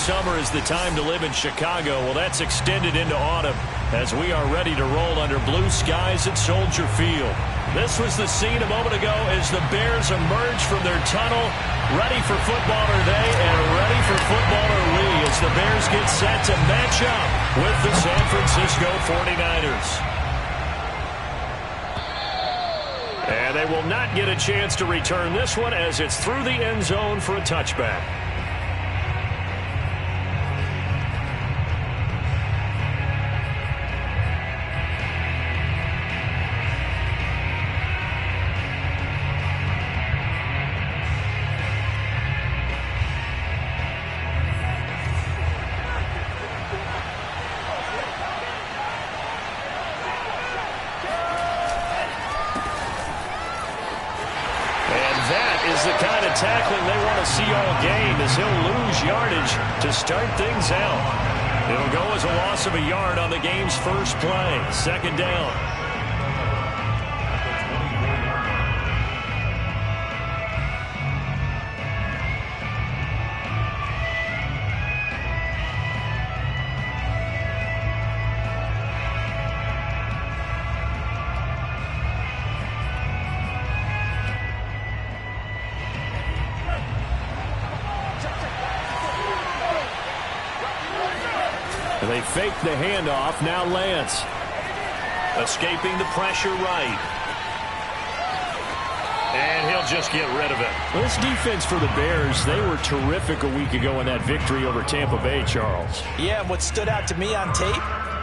Summer is the time to live in Chicago. Well, that's extended into autumn as we are ready to roll under blue skies at Soldier Field. This was the scene a moment ago as the Bears emerged from their tunnel. Ready for football are they, and ready for football are we as the Bears get set to match up with the San Francisco 49ers. And they will not get a chance to return this one as it's through the end zone for a touchback. The kind of tackling they want to see all game as he'll lose yardage to start things out. It'll go as a loss of a yard on the game's first play. Second down. They fake the handoff. Now Lance. Escaping the pressure right. And he'll just get rid of it. This defense for the Bears, they were terrific a week ago in that victory over Tampa Bay, Charles. Yeah, and what stood out to me on tape,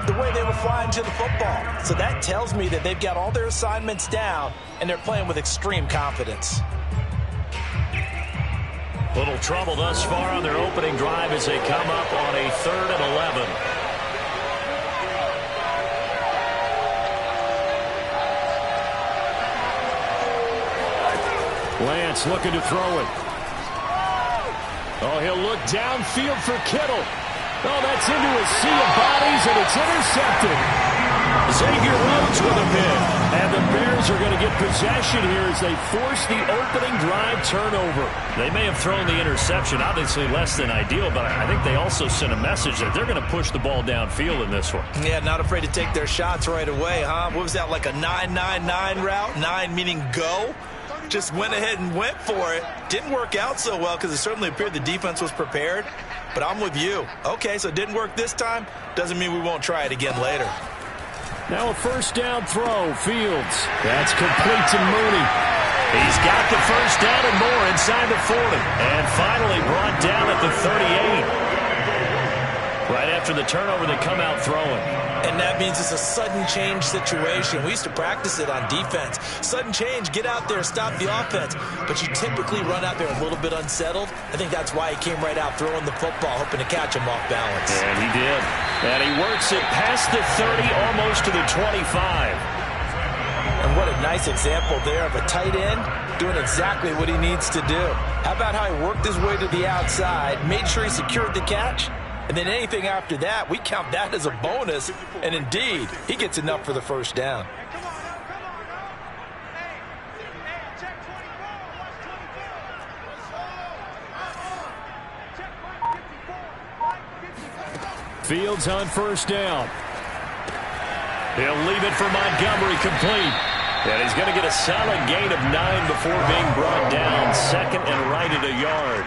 the way they were flying to the football. So that tells me that they've got all their assignments down, and they're playing with extreme confidence. Little trouble thus far on their opening drive as they come up on a 3rd and 11. Lance looking to throw it. Oh, he'll look downfield for Kittle. Oh, that's into a sea of bodies, and it's intercepted. Xavier Rhodes with a pick. And the Bears are going to get possession here as they force the opening drive turnover. They may have thrown the interception, obviously less than ideal, but I think they also sent a message that they're going to push the ball downfield in this one. Yeah, not afraid to take their shots right away, huh? What was that, like a 9-9-9 route? 9 meaning go? just went ahead and went for it. Didn't work out so well because it certainly appeared the defense was prepared. But I'm with you. Okay, so it didn't work this time. Doesn't mean we won't try it again later. Now a first down throw. Fields. That's complete to Mooney. He's got the first down and more inside the 40. And finally brought down at the 38. Right after the turnover, they come out throwing. And that means it's a sudden change situation. We used to practice it on defense. Sudden change, get out there, stop the offense. But you typically run out there a little bit unsettled. I think that's why he came right out throwing the football, hoping to catch him off balance. And he did. And he works it past the 30, almost to the 25. And what a nice example there of a tight end doing exactly what he needs to do. How about how he worked his way to the outside, made sure he secured the catch? And then anything after that, we count that as a bonus. And indeed, he gets enough for the first down. Fields on first down. He'll leave it for Montgomery, complete. And he's going to get a solid gain of 9 before being brought down. Second and right at a yard.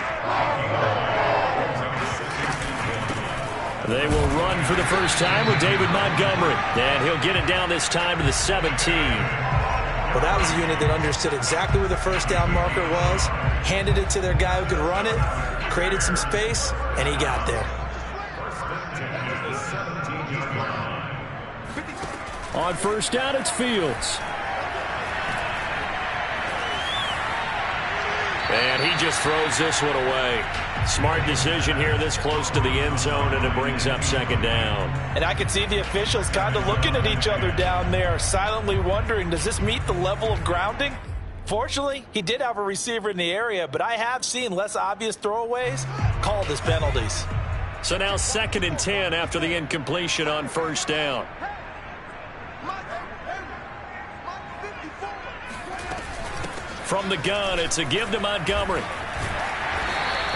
They will run for the first time with David Montgomery. And he'll get it down this time to the 17. Well, that was a unit that understood exactly where the first down marker was, handed it to their guy who could run it, created some space, and he got there. On first down, it's Fields. And he just throws this one away. Smart decision here this close to the end zone, and it brings up second down. And I could see the officials kind of looking at each other down there, silently wondering, does this meet the level of grounding? Fortunately, he did have a receiver in the area, but I have seen less obvious throwaways called as penalties. So now second and 10 after the incompletion on first down. From the gun, it's a give to Montgomery.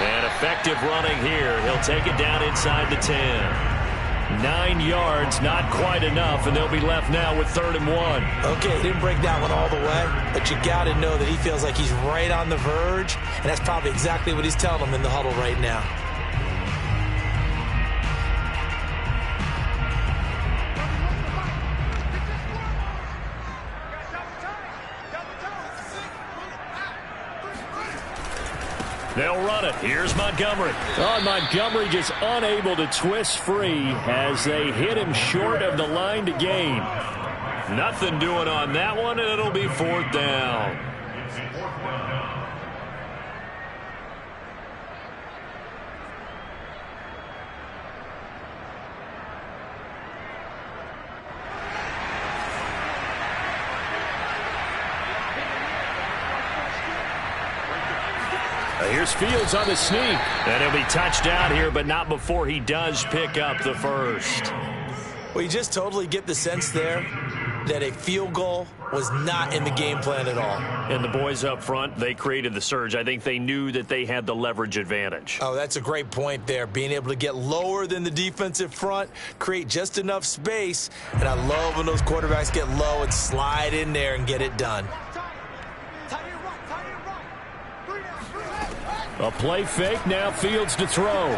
And effective running here. He'll take it down inside the 10. 9 yards, not quite enough, and they'll be left now with 3rd and 1. Okay, he didn't break that one all the way, but you got to know that he feels like he's right on the verge, and that's probably exactly what he's telling them in the huddle right now. They'll run it. Here's Montgomery. Oh, Montgomery just unable to twist free as they hit him short of the line to gain. Nothing doing on that one, and it'll be 4th down. Here's Fields on the sneak. And he'll be touched out here, but not before he does pick up the first. Well, you just totally get the sense there that a field goal was not in the game plan at all. And the boys up front, they created the surge. I think they knew that they had the leverage advantage. Oh, that's a great point there. Being able to get lower than the defensive front, create just enough space. And I love when those quarterbacks get low and slide in there and get it done. A play fake, now Fields to throw.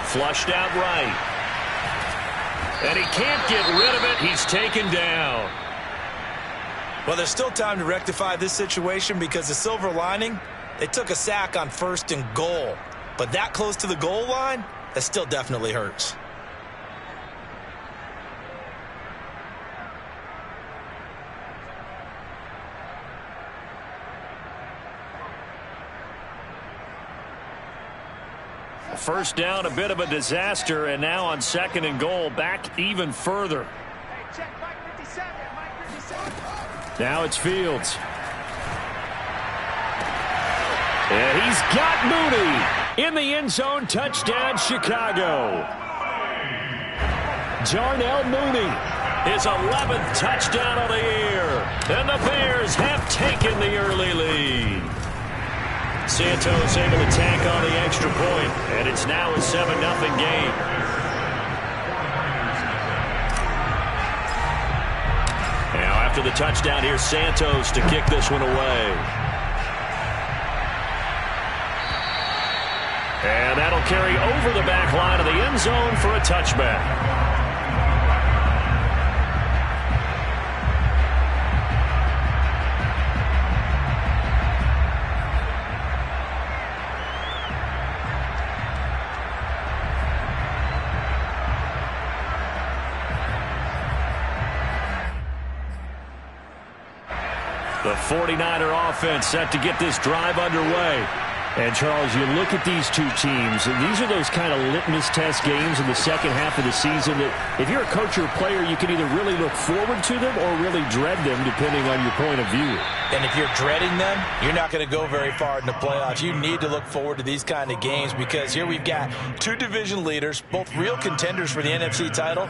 Flushed out right. And he can't get rid of it. He's taken down. Well, there's still time to rectify this situation because the silver lining, they took a sack on 1st and goal. But that close to the goal line, that still definitely hurts. First down, a bit of a disaster, and now on 2nd and goal, back even further. Now it's Fields. And he's got Mooney in the end zone. Touchdown, Chicago. Darnell Mooney, his 11th touchdown of the year. And the Bears have taken the early lead. Santos able to tack on the extra point, and it's now a 7-0 game. Now after the touchdown. Here's Santos to kick this one away. And that'll carry over the back line of the end zone for a touchback. The 49er offense set to get this drive underway. And, Charles, you look at these two teams, and these are those kind of litmus test games in the second half of the season that if you're a coach or a player, you can either really look forward to them or really dread them, depending on your point of view. And if you're dreading them, you're not going to go very far in the playoffs. You need to look forward to these kind of games because here we've got two division leaders, both real contenders for the NFC title.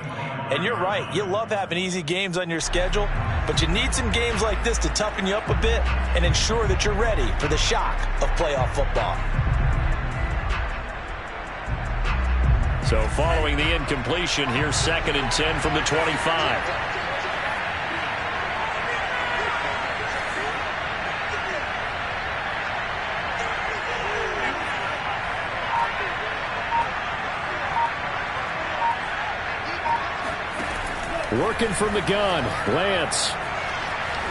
And you're right, you love having easy games on your schedule, but you need some games like this to toughen you up a bit and ensure that you're ready for the shock of playoff football. So following the incompletion, here's 2nd and 10 from the 25. Working from the gun, Lance.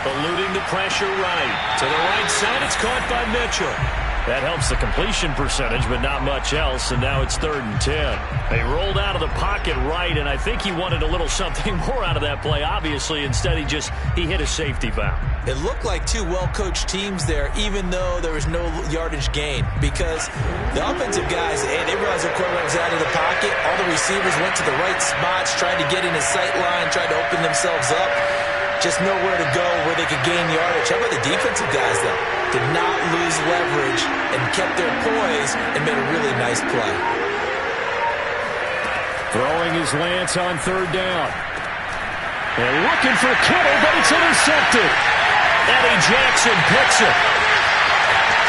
Eluding the pressure right. To the right side, it's caught by Mitchell. That helps the completion percentage, but not much else, and now it's 3rd and 10. They rolled out of the pocket right, and I think he wanted a little something more out of that play, obviously. Instead, he hit a safety bound. It looked like two well-coached teams there, even though there was no yardage gain, because the offensive guys, they realized their quarterback was out of the pocket. All the receivers went to the right spots, tried to get in his sight line, tried to open themselves up. Just nowhere to go where they could gain yardage. How about the defensive guys, though? Did not lose leverage and kept their poise and made a really nice play. Throwing his Lance on 3rd down. And looking for Kittle, but it's intercepted. Eddie Jackson picks it.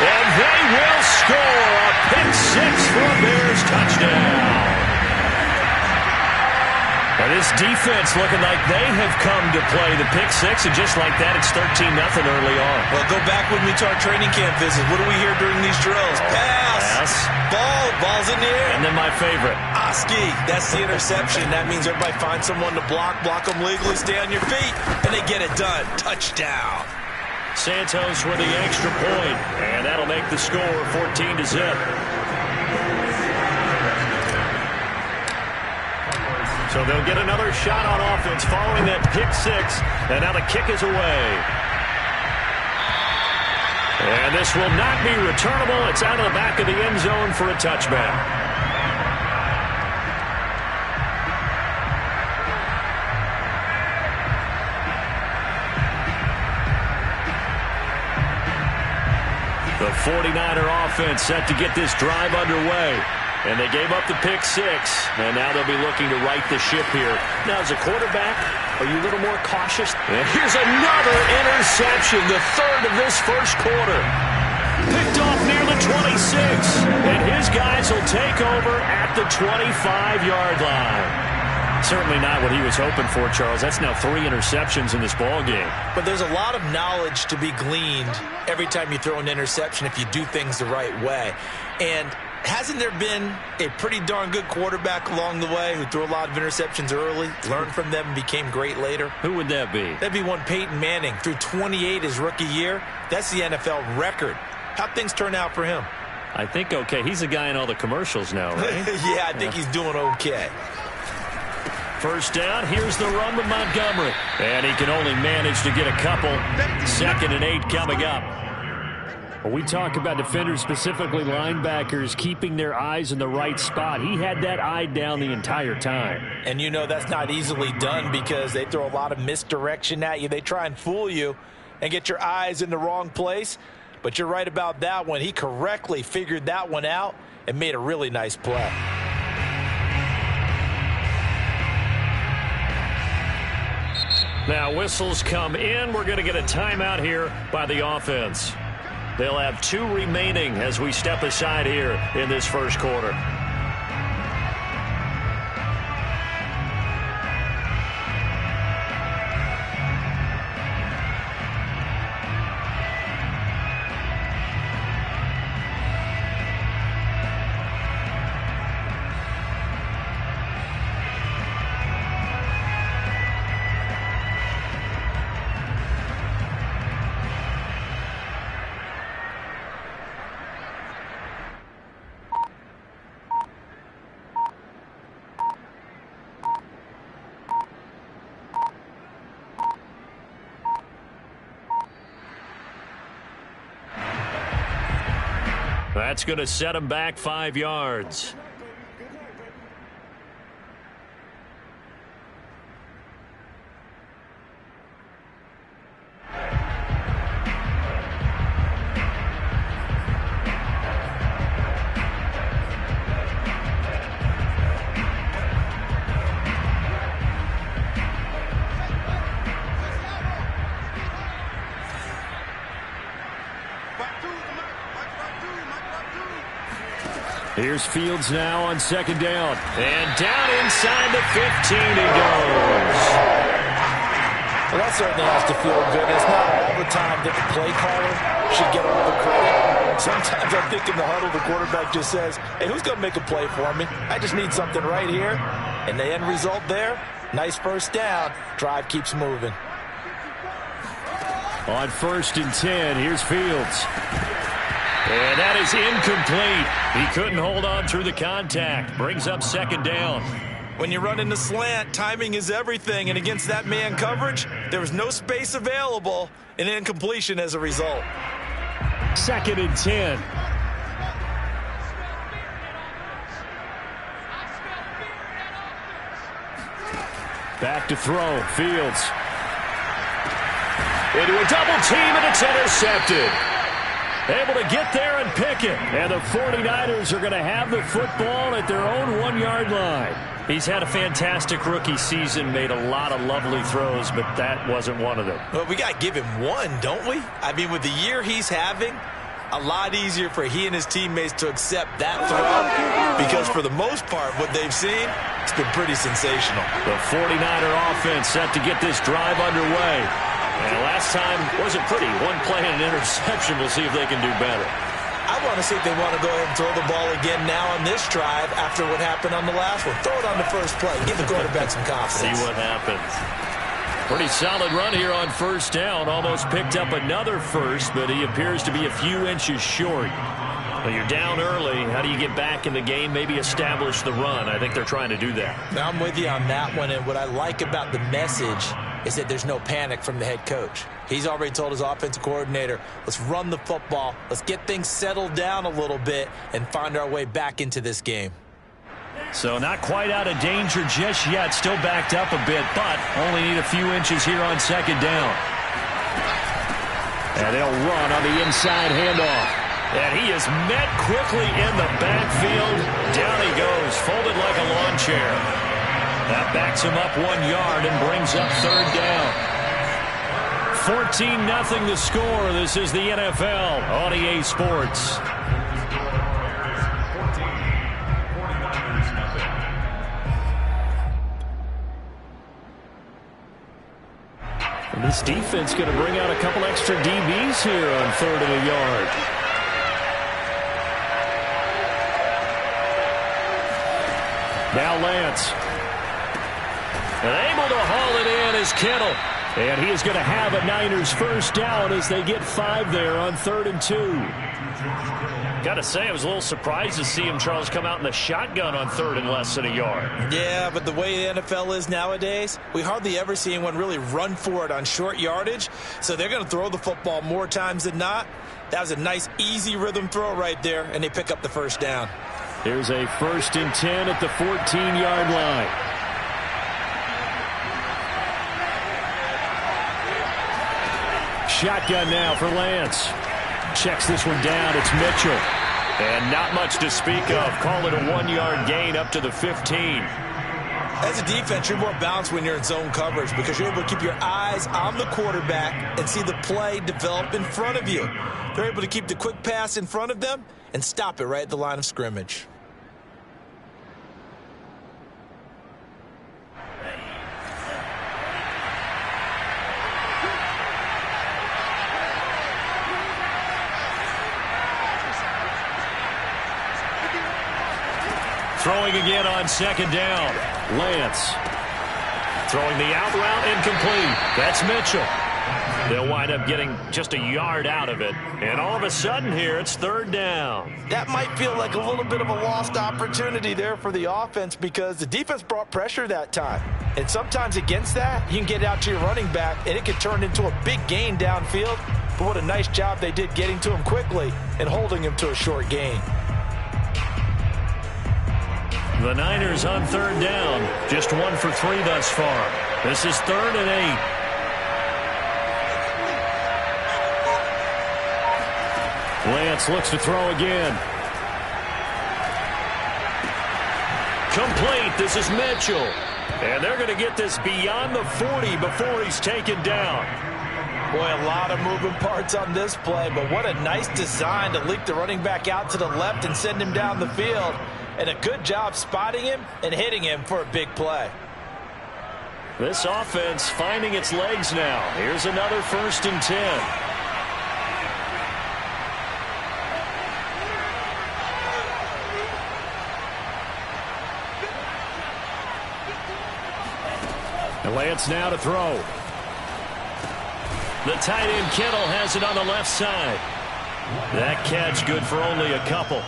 And they will score a pick-6 for a Bears touchdown. And this defense looking like they have come to play the pick-6, and just like that, it's 13-0 early on. Well, go back with me to our training camp visit. What do we hear during these drills? Pass. Ball's in the air. And then my favorite. Oski, that's the interception. That means everybody finds someone to block them legally, stay on your feet, and they get it done. Touchdown. Santos with the extra point, and that'll make the score 14-0. So they'll get another shot on offense following that pick-6, and now the kick is away. And this will not be returnable. It's out of the back of the end zone for a touchback. The 49er offense set to get this drive underway. And they gave up the pick-6, and now they'll be looking to right the ship here. Now, as a quarterback, are you a little more cautious? And here's another interception, the 3rd of this first quarter. Picked off near the 26, and his guys will take over at the 25-yard line. Certainly not what he was hoping for, Charles. That's now 3 interceptions in this ballgame. But there's a lot of knowledge to be gleaned every time you throw an interception if you do things the right way. And hasn't there been a pretty darn good quarterback along the way who threw a lot of interceptions early, learned from them, and became great later? Who would that be? That'd be one Peyton Manning. Threw 28 his rookie year. That's the NFL record. How'd things turn out for him? I think okay. He's a guy in all the commercials now, right? Yeah, I think he's doing okay. First down, here's the run with Montgomery. And he can only manage to get a couple. 2nd and 8 coming up. When we talk about defenders, specifically linebackers, keeping their eyes in the right spot, he had that eye down the entire time. And you know that's not easily done because they throw a lot of misdirection at you. They try and fool you and get your eyes in the wrong place. But you're right about that one. He correctly figured that one out and made a really nice play. Now whistles come in. We're going to get a timeout here by the offense. They'll have 2 remaining as we step aside here in this first quarter. That's going to set him back 5 yards. Here's Fields now on 2nd down. And down inside the 15 he goes. Well, that certainly has to feel good. It's not all the time that the play caller should get all the credit. Sometimes I think in the huddle the quarterback just says, hey, who's going to make a play for me? I just need something right here. And the end result there, nice first down. Drive keeps moving. On 1st and 10, here's Fields. And that is incomplete. He couldn't hold on through the contact. Brings up 2nd down. When you run in the slant, timing is everything. And against that man coverage, there was no space available. An incompletion as a result. 2nd and 10. Back to throw. Fields. Into a double team, and it's intercepted. Able to get there and pick it. And the 49ers are going to have the football at their own 1-yard line. He's had a fantastic rookie season, made a lot of lovely throws, but that wasn't one of them. Well, we got to give him one, don't we? I mean, with the year he's having, a lot easier for he and his teammates to accept that throw, because for the most part, what they've seen, it's been pretty sensational. The 49er offense set to get this drive underway. And last time wasn't pretty. One play and an interception. We'll see if they can do better. I want to see if they want to go ahead and throw the ball again now on this drive after what happened on the last one. Throw it on the first play. Give the quarterback some confidence. See what happens. Pretty solid run here on 1st down. Almost picked up another first, but he appears to be a few inches short. Well, you're down early. How do you get back in the game? Maybe establish the run. I think they're trying to do that. Now, I'm with you on that one, and what I like about the message is that there's no panic from the head coach. He's already told his offensive coordinator, let's run the football, let's get things settled down a little bit and find our way back into this game. So not quite out of danger just yet, still backed up a bit, but only need a few inches here on 2nd down. And they'll run on the inside handoff. And he is met quickly in the backfield. Down he goes, folded like a lawn chair. That backs him up 1 yard and brings up 3rd down. 14-0 the score. This is the NFL on EA Sports. And this defense going to bring out a couple extra DBs here on 3rd and a yard. Now Lance. And able to haul it in is Kittle. And he is going to have a Niners first down as they get 5 there on 3rd and 2. Got to say, I was a little surprised to see him, Charles, come out in the shotgun on 3rd and less than a yard. Yeah, but the way the NFL is nowadays, we hardly ever see anyone really run for it on short yardage. So they're going to throw the football more times than not. That was a nice, easy rhythm throw right there, and they pick up the first down. Here's a 1st and 10 at the 14-yard line. Shotgun now for Lance. Checks this one down. It's Mitchell. And not much to speak of. Call it a 1-yard gain up to the 15. As a defense, you're more balanced when you're in zone coverage because you're able to keep your eyes on the quarterback and see the play develop in front of you. They're able to keep the quick pass in front of them and stop it right at the line of scrimmage. Throwing again on 2nd down. Lance. Throwing the out route incomplete. That's Mitchell. They'll wind up getting just a yard out of it. And all of a sudden here, it's 3rd down. That might feel like a little bit of a lost opportunity there for the offense because the defense brought pressure that time. And sometimes against that, you can get out to your running back, and it can turn into a big gain downfield. but what a nice job they did getting to him quickly and holding him to a short gain. The Niners on third down. Just 1 for 3 thus far. This is 3rd and 8. Lance looks to throw again. Complete. This is Mitchell. And they're going to get this beyond the 40 before he's taken down. Boy, a lot of moving parts on this play, but what a nice design to leak the running back out to the left and send him down the field. And a good job spotting him and hitting him for a big play. This offense finding its legs now. Here's another 1st and 10. And Lance now to throw. The tight end Kittle has it on the left side. That catch good for only a couple.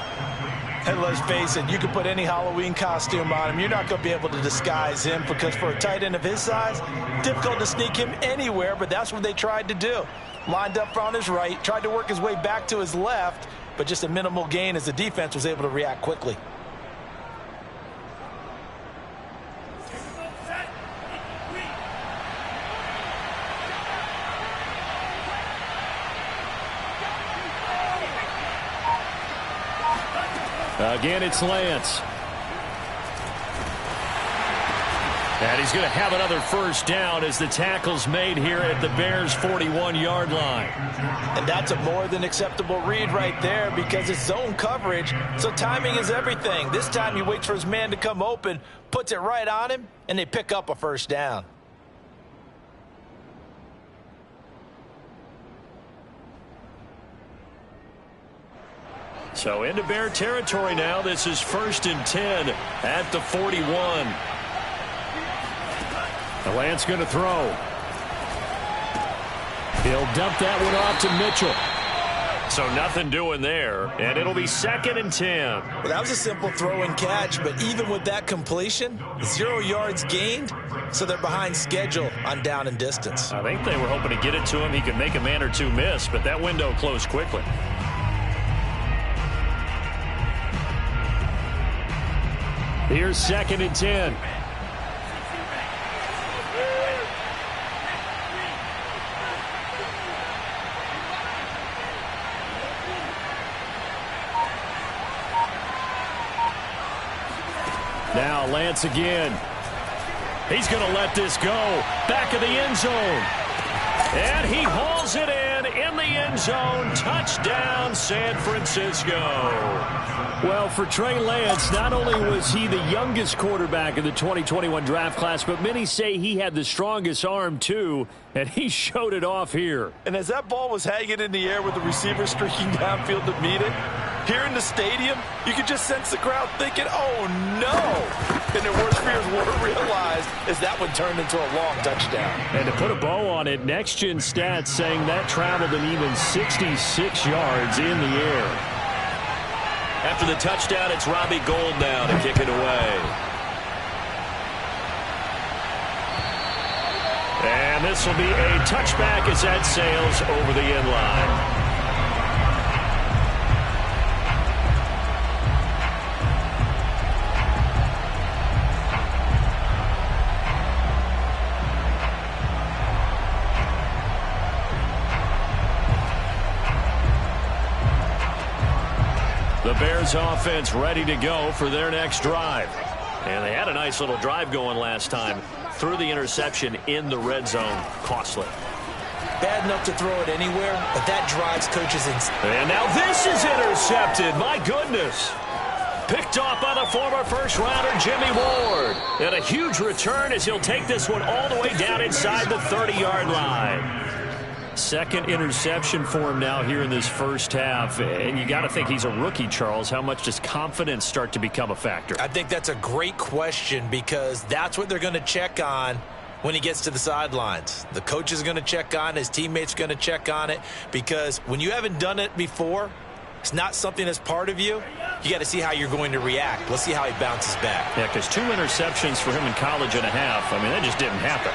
And let's face it, you can put any Halloween costume on him. You're not going to be able to disguise him because for a tight end of his size, difficult to sneak him anywhere, but that's what they tried to do. Lined up on his right, tried to work his way back to his left, but just a minimal gain as the defense was able to react quickly. Again, it's Lance. And he's going to have another 1st down as the tackle's made here at the Bears' 41-yard line. And that's a more than acceptable read right there because it's zone coverage, so timing is everything. This time he waits for his man to come open, puts it right on him, and they pick up a 1st down. So into Bear territory now. This is 1st and 10 at the 41. The Lance going to throw. He'll dump that one off to Mitchell. So nothing doing there, and it'll be 2nd and 10. Well, that was a simple throw and catch, but even with that completion, 0 yards gained, so they're behind schedule on down and distance. I think they were hoping to get it to him. He could make a man or two miss, but that window closed quickly. Here's 2nd and 10. Now Lance again. He's going to let this go. Back of the end zone. And he hauls it in the end zone. Touchdown, San Francisco. Well, for Trey Lance, not only was he the youngest quarterback in the 2021 draft class, but many say he had the strongest arm, too, and he showed it off here. And as that ball was hanging in the air with the receiver streaking downfield to meet it, here in the stadium, you could just sense the crowd thinking, oh, no. And their worst fears were realized as that one turned into a long touchdown. And to put a bow on it, Next Gen Stats saying that traveled an even 66 yards in the air. After the touchdown, it's Robbie Gould now to kick it away. And this will be a touchback as that sails over the end line. The Bears offense ready to go for their next drive. And they had a nice little drive going last time. Threw the interception in the red zone. Costly. Bad enough to throw it anywhere, but that drives coaches insane. And now this is intercepted. My goodness. Picked off by the former first-rounder Jimmy Ward. And a huge return as he'll take this one all the way down inside the 30-yard line. Second interception for him now here in this first half. And you got to think he's a rookie, Charles. How much does confidence start to become a factor? I think that's a great question because that's what they're going to check on when he gets to the sidelines. The coach is going to check on it. His teammates are going to check on it because when you haven't done it before, it's not something that's part of you. You got to see how you're going to react. Let's see how he bounces back. Yeah, because 2 interceptions for him in college and a half. I mean, that just didn't happen.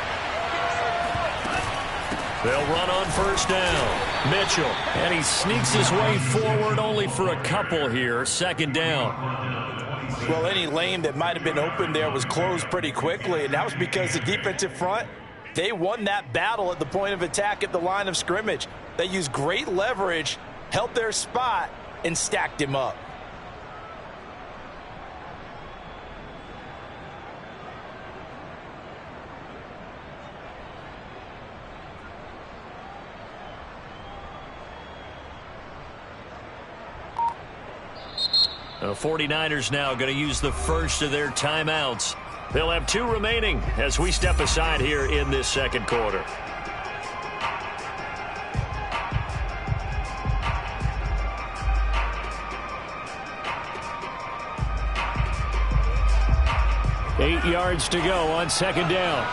They'll run on first down. Mitchell, and he sneaks his way forward only for a couple here. Second down. Well, any lane that might have been open there was closed pretty quickly, and that was because the defensive front, they won that battle at the point of attack at the line of scrimmage. They used great leverage, held their spot, and stacked him up. The 49ers now going to use the first of their timeouts. They'll have 2 remaining as we step aside here in this second quarter. Eight yards to go on second down.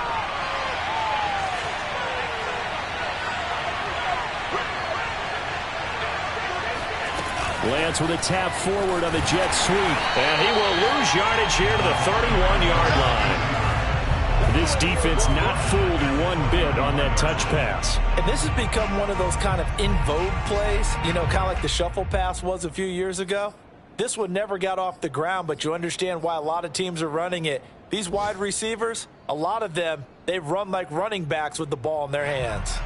Lance with a tap forward on the jet sweep. And he will lose yardage here to the 31-yard line. This defense not fooled one bit on that touch pass. And this has become one of those kind of in vogue plays, you know, kind of like the shuffle pass was a few years ago. This one never got off the ground, but you understand why a lot of teams are running it. These wide receivers, a lot of them, they run like running backs with the ball in their hands.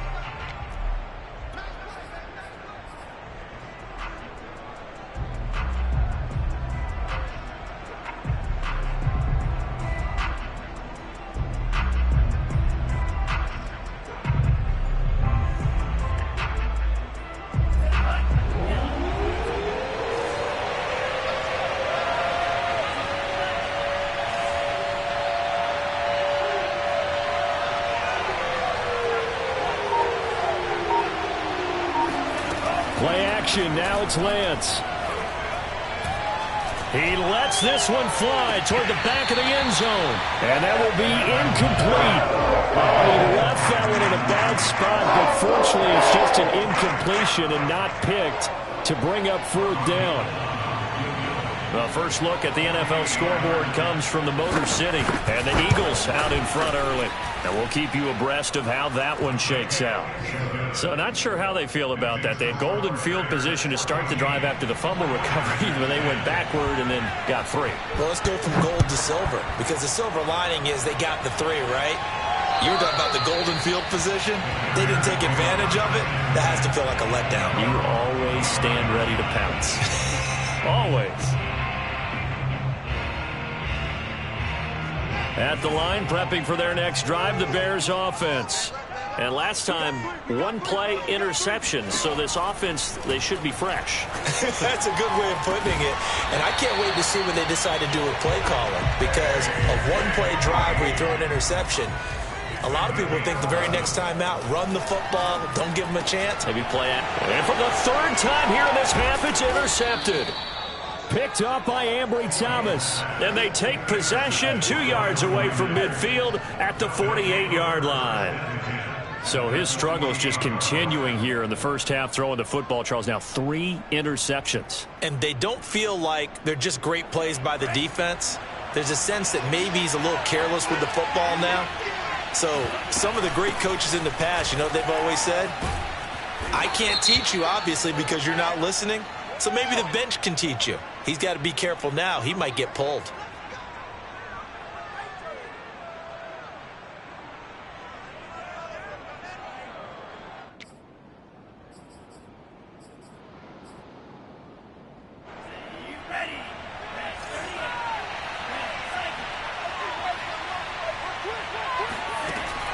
Play action, now it's Lance. He lets this one fly toward the back of the end zone. And that will be incomplete. Oh, he left that one in a bad spot, but fortunately it's just an incompletion and not picked to bring up 4th down. The first look at the NFL scoreboard comes from the Motor City. And the Eagles out in front early. And we'll keep you abreast of how that one shakes out. So not sure how they feel about that. They had golden field position to start the drive after the fumble recovery, but they went backward and then got 3. Well, let's go from gold to silver, because the silver lining is they got the 3, right? You were talking about the golden field position. They didn't take advantage of it. That has to feel like a letdown. You always stand ready to pounce. Always. At the line, prepping for their next drive, the Bears offense. And last time, 1-play interception. So this offense, they should be fresh. That's a good way of putting it. And I can't wait to see what they decide to do with play calling. Because a 1-play drive where you throw an interception, a lot of people think the very next time out, run the football, don't give them a chance. Maybe play it. And for the 3rd time here in this half, it's intercepted. Picked up by Ambry Thomas. And they take possession 2 yards away from midfield at the 48-yard line. So his struggle is just continuing here in the first half, throwing the football. Charles, now 3 interceptions. And they don't feel like they're just great plays by the defense. There's a sense that maybe he's a little careless with the football now. So some of the great coaches in the past, you know what they've always said? I can't teach you, obviously, because you're not listening. So maybe the bench can teach you. He's got to be careful now. He might get pulled.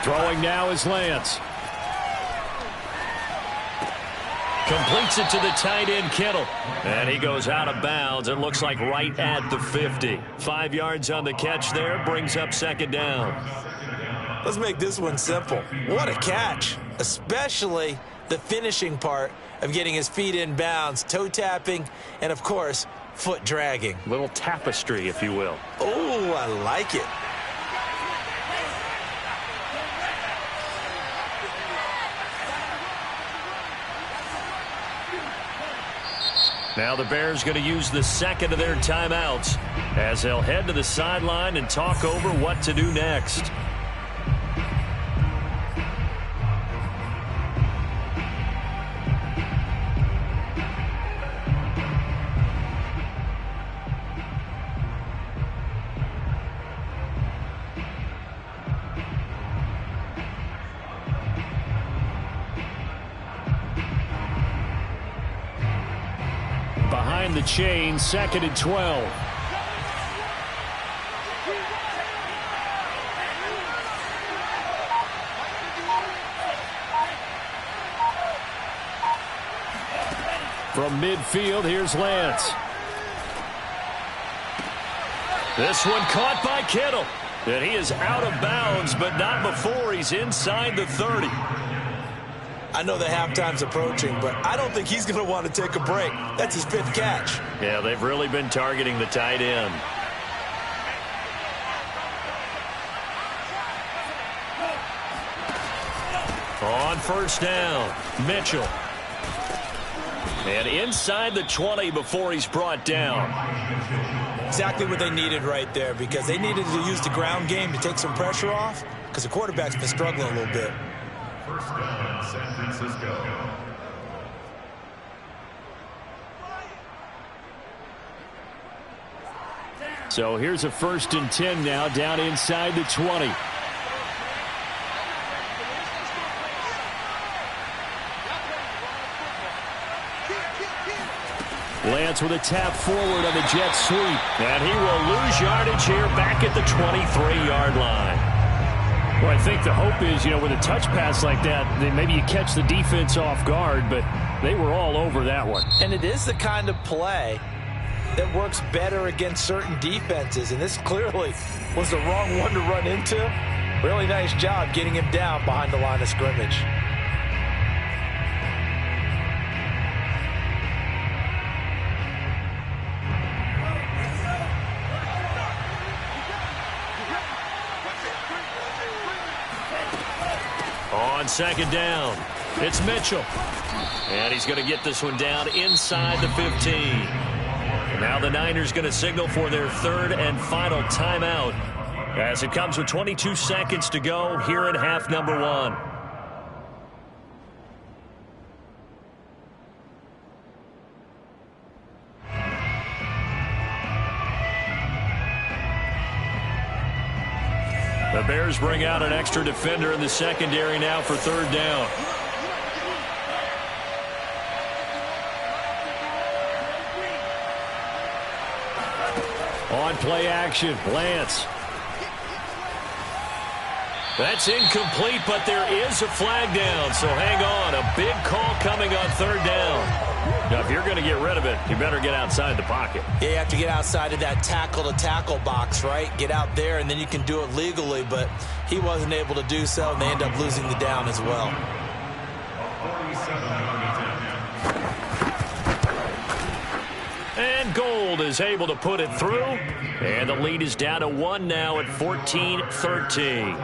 Throwing now is Lance. Completes it to the tight end, Kittle. And he goes out of bounds. It looks like right at the 50. 5 yards on the catch there. Brings up 2nd down. Let's make this one simple. What a catch. Especially the finishing part of getting his feet in bounds. Toe tapping and, of course, foot dragging. Little tapestry, if you will. Oh, I like it. Now the Bears going to use the 2nd of their timeouts as they'll head to the sideline and talk over what to do next. behind the chain, 2nd and 12. From midfield, here's Lance. This one caught by Kittle. And he is out of bounds, but not before he's inside the 30. I know the halftime's approaching, but I don't think he's going to want to take a break. That's his 5th catch. Yeah, they've really been targeting the tight end. On 1st down, Mitchell. And inside the 20 before he's brought down. Exactly what they needed right there, because they needed to use the ground game to take some pressure off, because the quarterback's been struggling a little bit. 1st down, San Francisco. So here's a 1st and 10 now, down inside the 20. Lance with a tap forward on the jet sweep. And he will lose yardage here back at the 23-yard line. Well, I think the hope is, with a touch pass like that, then maybe you catch the defense off guard, but they were all over that one. And it is the kind of play that works better against certain defenses, and this clearly was the wrong one to run into. Really nice job getting him down behind the line of scrimmage. On 2nd down, it's Mitchell. And he's going to get this one down inside the 15. Now the Niners going to signal for their 3rd and final timeout as it comes with 22 seconds to go here in half number 1. The Bears bring out an extra defender in the secondary now for 3rd down. On play action, Lance. That's incomplete, but there is a flag down, so hang on. A big call coming on 3rd down. Now, if you're going to get rid of it, you better get outside the pocket. Yeah, you have to get outside of that tackle-to-tackle box, right? Get out there, and then you can do it legally, but he wasn't able to do so, and they end up losing the down as well. And Gold is able to put it through, and the lead is down to 1 now at 14-13.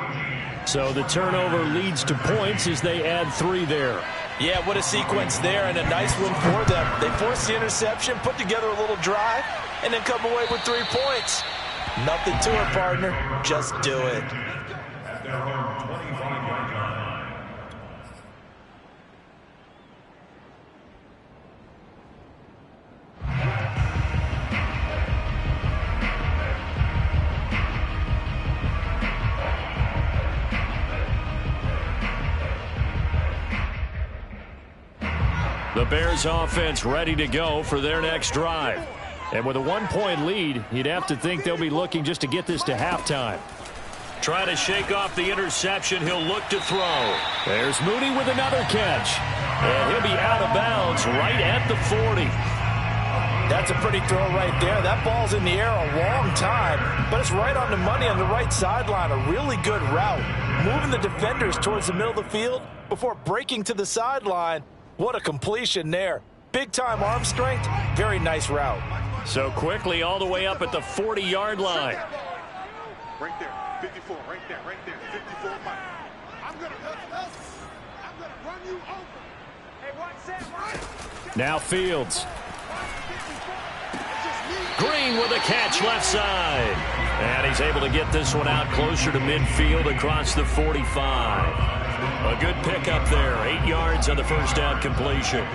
So the turnover leads to points as they add 3 there. Yeah, what a sequence there, and a nice one for them. They forced the interception, put together a little drive, and then come away with 3 points. Nothing to it, partner. Just do it. At their home 25-yard line. The Bears offense ready to go for their next drive. And with a 1-point lead, you'd have to think they'll be looking just to get this to halftime. Trying to shake off the interception. He'll look to throw. There's Mooney with another catch. And he'll be out of bounds right at the 40. That's a pretty throw right there. That ball's in the air a long time, but it's right on the money on the right sideline. A really good route. Moving the defenders towards the middle of the field before breaking to the sideline. What a completion there. Big-time arm strength. Very nice route. So quickly all the way up at the 40-yard line. Right there, 54, right there, 54, Mike. I'm gonna run you over. Hey, watch that. Now Fields. Green with a catch left side. And he's able to get this one out closer to midfield across the 45. A good pickup there. 8 yards on the 1st down completion.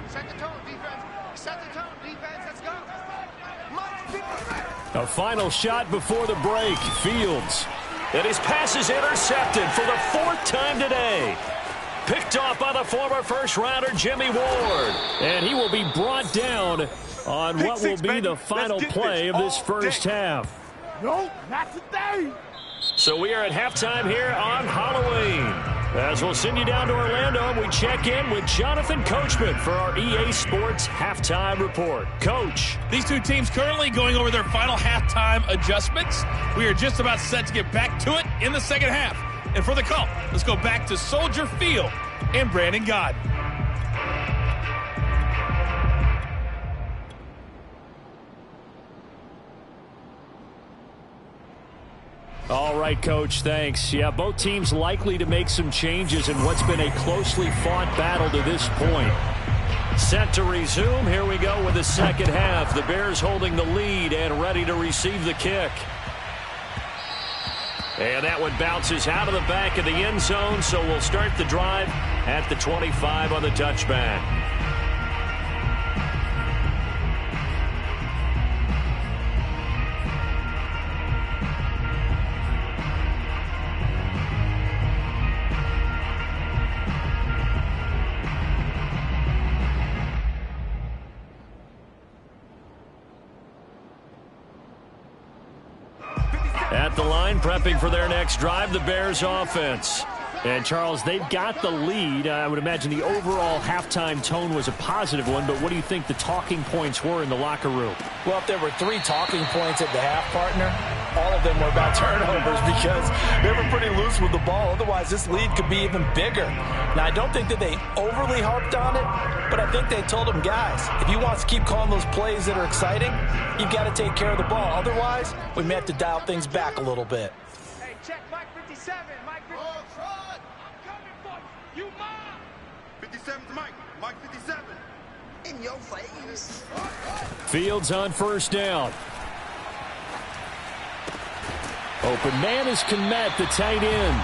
Set the tone, defense. Set the tone, defense. Let's go. A final shot before the break. Fields. And his pass is intercepted for the 4th time today. Picked off by the former first-rounder Jimmy Ward. And he will be brought down on what will be the final play of this first half. No, not today. So we are at halftime here on Halloween. As we'll send you down to Orlando, and we check in with Jonathan Coachman for our EA Sports Halftime Report. Coach. These two teams currently going over their final halftime adjustments. We are just about set to get back to it in the second half. And for the call, let's go back to Soldier Field and Brandon Gaudin. All right, Coach, thanks. Yeah, both teams likely to make some changes in what's been a closely fought battle to this point. Set to resume. Here we go with the second half. The Bears holding the lead and ready to receive the kick. And that one bounces out of the back of the end zone, so we'll start the drive at the 25 on the touchback. At the line, prepping for their next drive, the Bears offense. And, Charles, they've got the lead. I would imagine the overall halftime tone was a positive one, but what do you think the talking points were in the locker room? Well, if there were 3 talking points at the half, partner, all of them were about turnovers because they were pretty loose with the ball. Otherwise, this lead could be even bigger. Now, I don't think that they overly harped on it, but I think they told them, guys, if you want to keep calling those plays that are exciting, you've got to take care of the ball. Otherwise, we may have to dial things back a little bit. Hey, check Mike 57. Mike 57. I'm coming for you. You mom. 57's Mike. Mike 57. In your face. Fields on first down. Open man is Kmet, the tight end.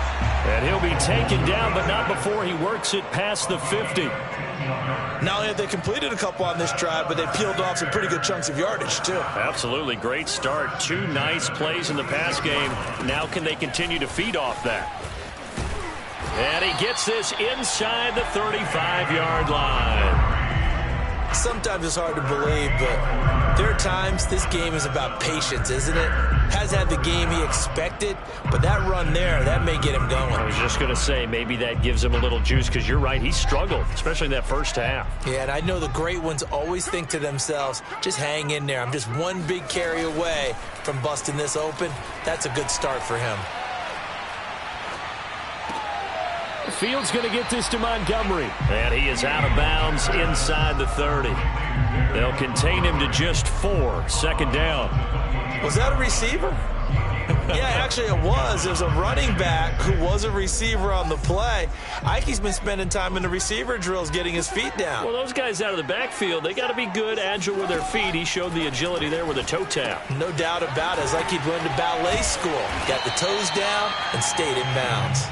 And he'll be taken down, but not before he works it past the 50. Not only have they completed a couple on this drive, but they peeled off some pretty good chunks of yardage, too. Absolutely. Great start. 2 nice plays in the pass game. Now can they continue to feed off that? And he gets this inside the 35-yard line. Sometimes it's hard to believe, but there are times this game is about patience, isn't it? Hasn't had the game he expected, but that run there, that may get him going. I was just going to say, maybe that gives him a little juice, because you're right, he struggled, especially in that first half. Yeah, and I know the great ones always think to themselves, just hang in there. I'm just one big carry away from busting this open. That's a good start for him. Fields going to get this to Montgomery. And he is out of bounds inside the 30. They'll contain him to just 4. Second down. Was that a receiver? Yeah, actually it was. There's a running back who was a receiver on the play. Ike's been spending time in the receiver drills getting his feet down. Well, those guys out of the backfield, they got to be good, agile with their feet. He showed the agility there with a toe tap. No doubt about it. It's like he'd went to ballet school. Got the toes down and stayed in bounds.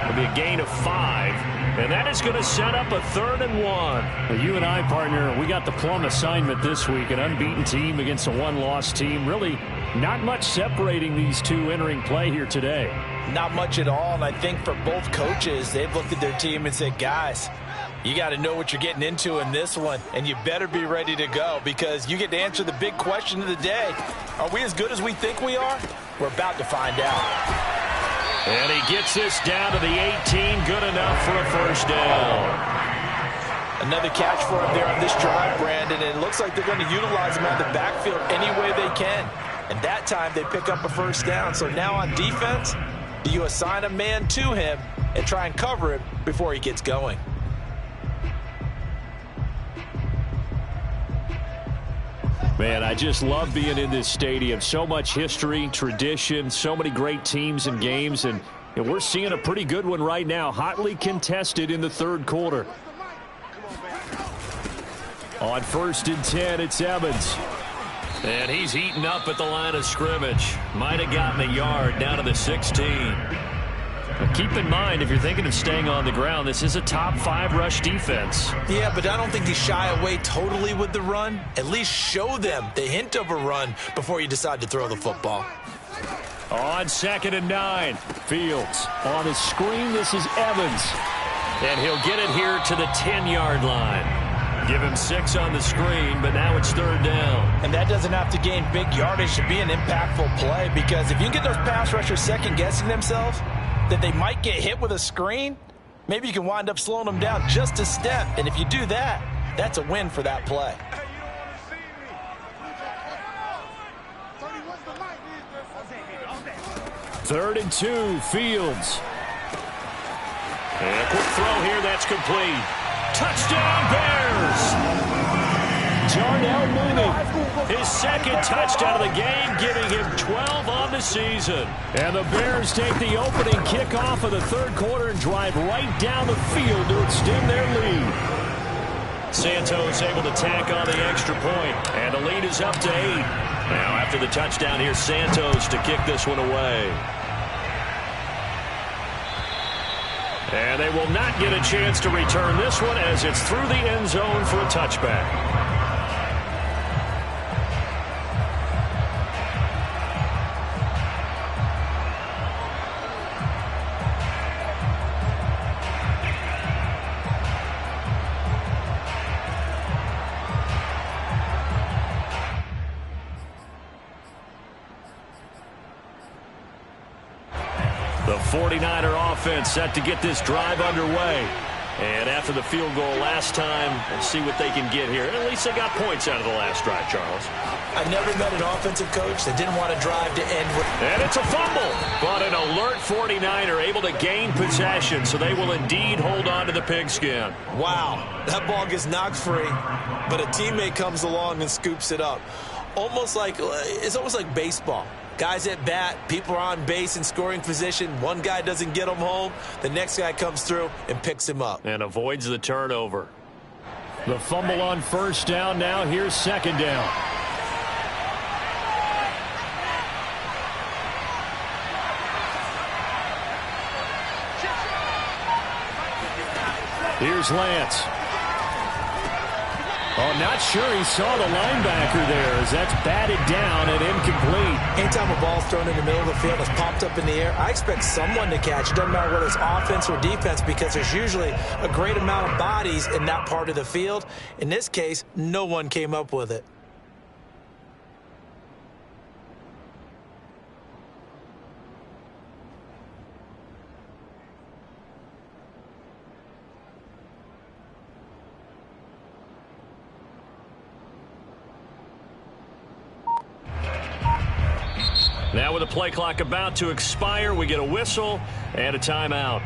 It'll be a gain of 5, and that is going to set up a 3rd and 1. Well, you and I, partner, we got the plum assignment this week, an unbeaten team against a one-loss team. Really not much separating these two entering play here today. Not much at all, and I think for both coaches, they've looked at their team and said, guys, you got to know what you're getting into in this one, and you better be ready to go because you get to answer the big question of the day. Are we as good as we think we are? We're about to find out. And he gets this down to the 18. Good enough for a first down. Another catch for him there on this drive, Brandon. And it looks like they're going to utilize him out of the backfield any way they can. And that time they pick up a first down. So now on defense, you assign a man to him and try and cover him before he gets going. Man, I just love being in this stadium. So much history, tradition, so many great teams and games, and we're seeing a pretty good one right now, hotly contested in the third quarter. On 1st and 10, it's Evans. And he's eaten up at the line of scrimmage. Might have gotten a yard down to the 16. But keep in mind, if you're thinking of staying on the ground, this is a top 5 rush defense. Yeah, but I don't think you shy away totally with the run. At least show them the hint of a run before you decide to throw the football. On 2nd and 9, Fields on his screen. This is Evans. And he'll get it here to the 10-yard line. Give him 6 on the screen, but now it's 3rd down. And that doesn't have to gain big yardage to be an impactful play, because if you can get those pass rushers second-guessing themselves that they might get hit with a screen, maybe you can wind up slowing them down just a step. And if you do that, that's a win for that play. Hey, you don't want to see me. 30, what's the light? 3rd and 2, Fields. And a quick throw here, that's complete. Touchdown, Bears! Darnell Mooney. His 2nd touchdown of the game, giving him 12 on the season. And the Bears take the opening kickoff of the 3rd quarter and drive right down the field to extend their lead. Santos able to tack on the extra point, and the lead is up to 8. Now after the touchdown, here's Santos to kick this one away. And they will not get a chance to return this one as it's through the end zone for a touchback. The 49er offense set to get this drive underway. And after the field goal last time, let's see what they can get here. At least they got points out of the last drive, Charles. I've never met an offensive coach that didn't want to drive to end with. And it's a fumble. But an alert 49er able to gain possession, so they will indeed hold on to the pigskin. Wow, that ball gets knocked free, but a teammate comes along and scoops it up. It's almost like baseball. Guys at bat, people are on base in scoring position. One guy doesn't get him home. The next guy comes through and picks him up. And avoids the turnover. The fumble on 1st down. Now here's 2nd down. Here's Lance. Oh, not sure he saw the linebacker there as that's batted down and incomplete. Anytime a ball's thrown in the middle of the field, it's popped up in the air, I expect someone to catch. It doesn't matter whether it's offense or defense, because there's usually a great amount of bodies in that part of the field. In this case, no one came up with it. Now with the play clock about to expire, we get a whistle and a timeout.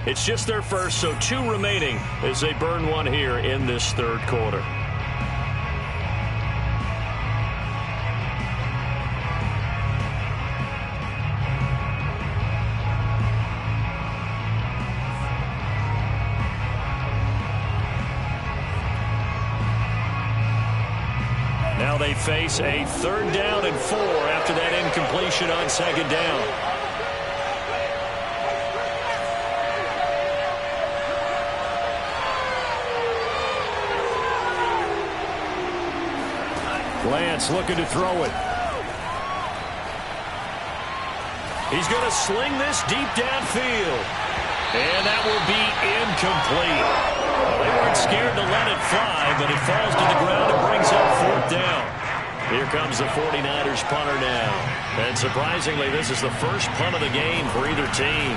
It's just their first, so 2 remaining as they burn one here in this 3rd quarter. Now they face a 3rd down and 4 after that incompletion on 2nd down. Lance looking to throw it. He's going to sling this deep downfield. And that will be incomplete. Well, they weren't scared to let it fly, but it falls to the ground and brings up 4th down. Here comes the 49ers punter now. And surprisingly, this is the first punt of the game for either team.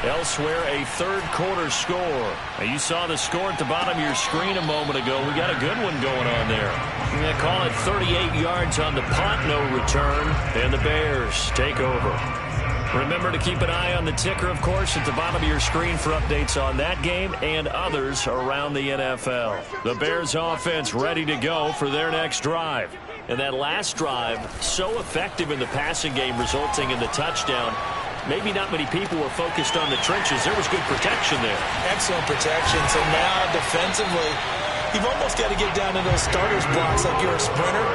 Elsewhere, a 3rd quarter score. Now, you saw the score at the bottom of your screen a moment ago. We got a good one going on there. They call it 38 yards on the punt, no return. And the Bears take over. Remember to keep an eye on the ticker, of course, at the bottom of your screen for updates on that game and others around the NFL. The Bears offense ready to go for their next drive. And that last drive, so effective in the passing game, resulting in the touchdown. Maybe not many people were focused on the trenches. There was good protection there. Excellent protection. So now defensively, you've almost got to get down to those starters blocks like you're a sprinter.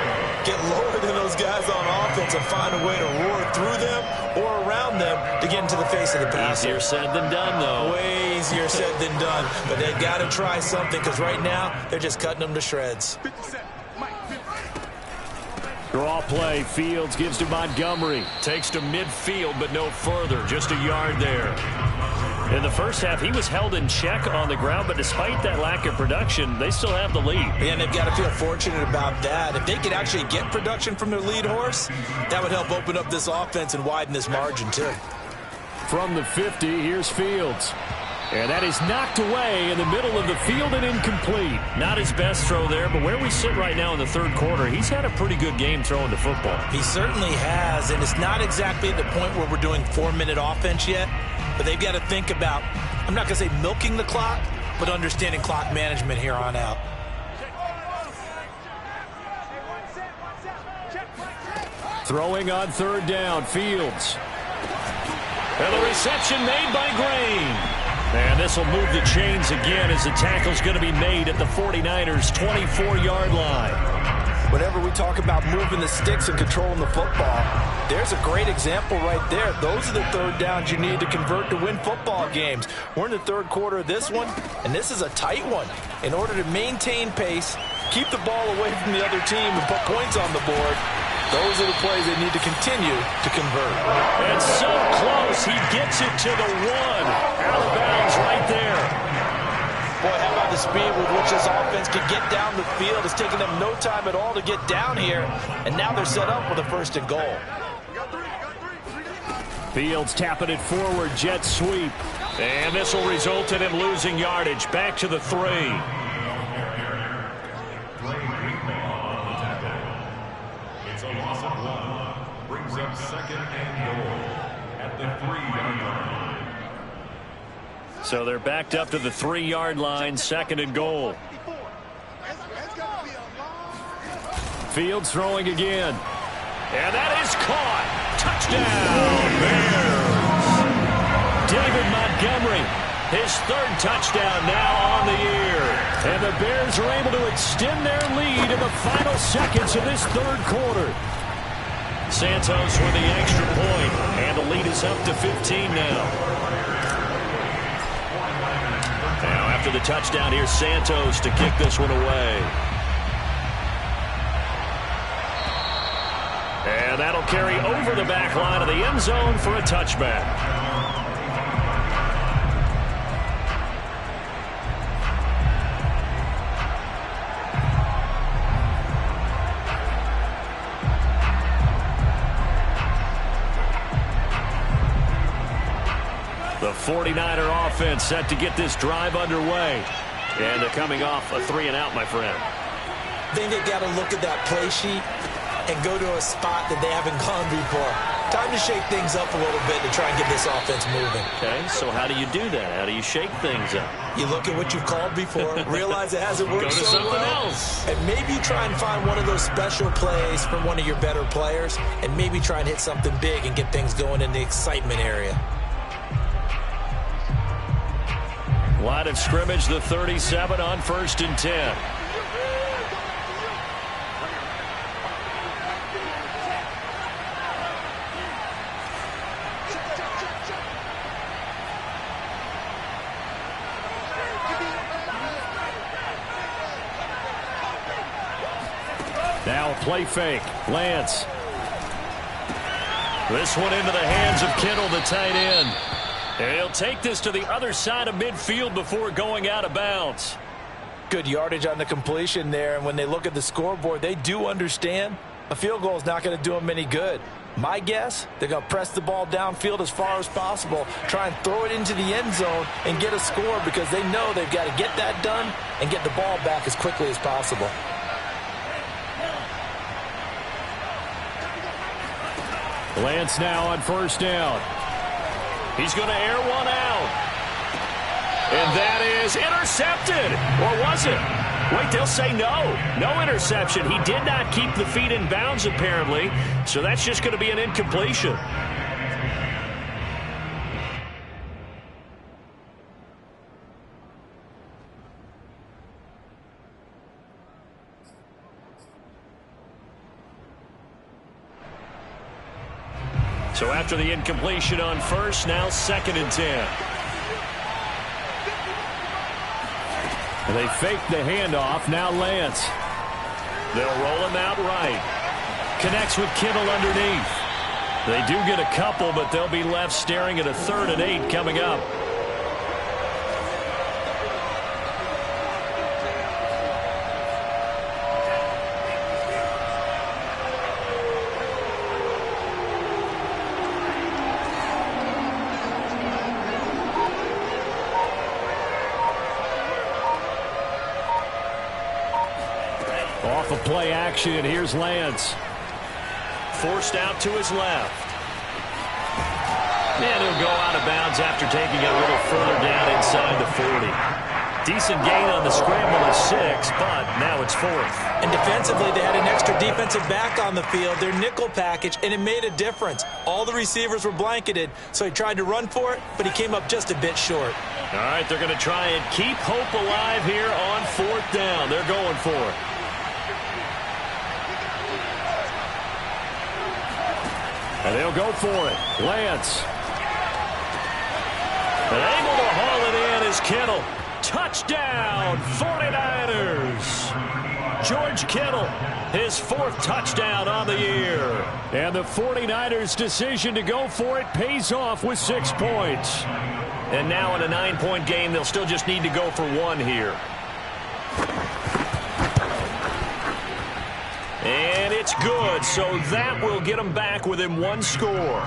Get lower than those guys on offense and find a way to roar through them or around them to get into the face of the passer. Easier said than done, though. Way easier said than done. But they've got to try something, because right now they're just cutting them to shreds. Draw play. Fields gives to Montgomery. Takes to midfield, but no further. Just a yard there. In the first half, he was held in check on the ground, but despite that lack of production, they still have the lead. And they've got to feel fortunate about that. If they could actually get production from their lead horse, that would help open up this offense and widen this margin, too. From the 50, here's Fields. And that is knocked away in the middle of the field and incomplete. Not his best throw there, but where we sit right now in the third quarter, he's had a pretty good game throwing the football. He certainly has, and it's not exactly at the point where we're doing 4-minute offense yet, but they've got to think about, I'm not going to say milking the clock, but understanding clock management here on out. Throwing on third down, Fields. And the reception made by Green. And this will move the chains again as the tackle's going to be made at the 49ers' 24-yard line. Whenever we talk about moving the sticks and controlling the football, there's a great example right there. Those are the third downs you need to convert to win football games. We're in the third quarter of this one, and this is a tight one. In order to maintain pace, keep the ball away from the other team, and put points on the board, those are the plays they need to continue to convert. And so close, he gets it to the one. Out of bounds right there. Boy, how about the speed with which this offense can get down the field? It's taken them no time at all to get down here, and now they're set up with a first and goal. Fields tapping it forward, jet sweep. And this will result in him losing yardage. Back to the 3. It's a loss of 1. Brings up second and goal at the 3-yard line. So they're backed up to the 3-yard line, second and goal. Fields throwing again. And that is caught. Touchdown, Bears. David Montgomery, his third touchdown now on the year. And the Bears are able to extend their lead in the final seconds of this third quarter. Santos with the extra point, and the lead is up to 15 now. Now after the touchdown, here's Santos to kick this one away. And that'll carry over the back line of the end zone for a touchback. The 49er offense set to get this drive underway. And they're coming off a 3-and-out, my friend. I think they've got to look at that play sheet and go to a spot that they haven't gone before. Time to shake things up a little bit to try and get this offense moving. Okay, so how do you do that? How do you shake things up? You look at what you've called before, realize it hasn't worked Go to so something well, else. and maybe try and find one of those special plays from one of your better players, and maybe try and hit something big and get things going in the excitement area. Line of scrimmage, the 37 on 1st and 10. Now a play fake. Lance. This one into the hands of Kittle, the tight end. And he'll take this to the other side of midfield before going out of bounds. Good yardage on the completion there, and when they look at the scoreboard, they do understand a field goal is not going to do them any good. My guess, they're going to press the ball downfield as far as possible, try and throw it into the end zone and get a score because they know they've got to get that done and get the ball back as quickly as possible. Lance now on 1st down. He's going to air one out. And that is intercepted. Or was it? Wait, they'll say no. No interception. He did not keep the feet in bounds, apparently. So that's just going to be an incompletion. So after the incompletion on 1st, now 2nd and 10. And they fake the handoff. Now Lance. They'll roll him out right. Connects with Kittle underneath. They do get a couple, but they'll be left staring at a 3rd and 8 coming up. play action. Here's Lance. Forced out to his left. And he'll go out of bounds after taking it a little further down inside the 40. Decent gain on the scramble of 6, but now it's 4th. And defensively, they had an extra defensive back on the field, their nickel package, and it made a difference. All the receivers were blanketed, so he tried to run for it, but he came up just a bit short. All right, they're going to try and keep hope alive here on 4th down. They're going for it. And they'll go for it. Lance. And able to haul it in is Kittle. Touchdown, 49ers. George Kittle, his 4th touchdown on the year. And the 49ers' decision to go for it pays off with 6 points. And now in a 9-point game, they'll still just need to go for 1 here. And it's good, so that will get them back within 1 score.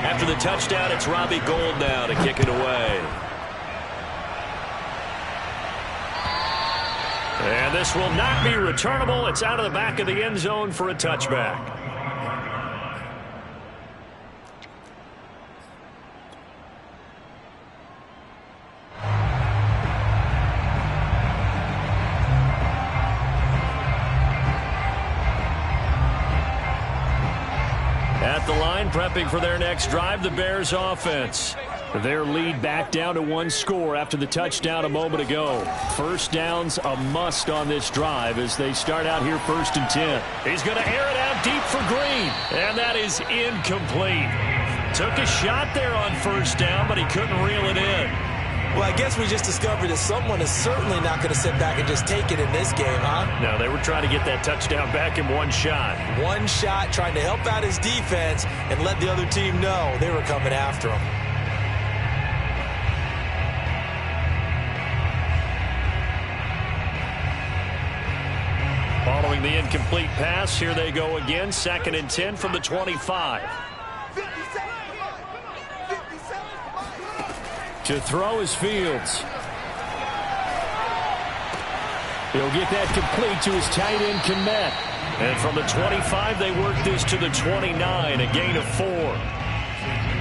After the touchdown, it's Robbie Gould now to kick it away. And this will not be returnable. It's out of the back of the end zone for a touchback. At the line, prepping for their next drive, the Bears offense. Their lead back down to 1 score after the touchdown a moment ago. First down's a must on this drive as they start out here 1st and 10. He's going to air it out deep for Green, and that is incomplete. Took a shot there on 1st down, but he couldn't reel it in. Well, I guess we just discovered that someone is certainly not going to sit back and just take it in this game, huh? No, they were trying to get that touchdown back in 1 shot. 1 shot, trying to help out his defense and let the other team know they were coming after him. Following the incomplete pass, here they go again. 2nd and 10 from the 25. To throw is Fields. He'll get that complete to his tight end, Kmet. And from the 25, they work this to the 29, a gain of 4.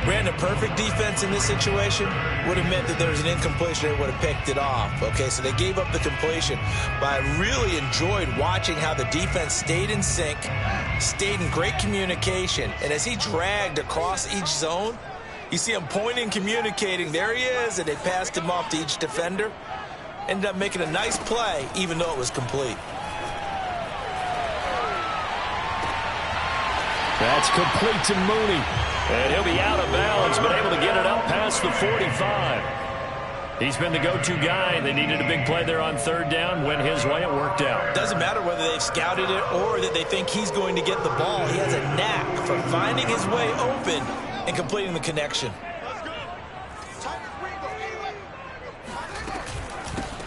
Ran a perfect defense in this situation would have meant that there was an incompletion. They would have picked it off. Okay, so they gave up the completion. But I really enjoyed watching how the defense stayed in sync, stayed in great communication. And as he dragged across each zone, you see him pointing, communicating. There he is, and they passed him off to each defender. Ended up making a nice play, even though it was complete. That's complete to Mooney. And he'll be out of bounds, but able to get it up past the 45. He's been the go-to guy. They needed a big play there on 3rd down. Went his way. It worked out. Doesn't matter whether they've scouted it or that they think he's going to get the ball. He has a knack for finding his way open and completing the connection.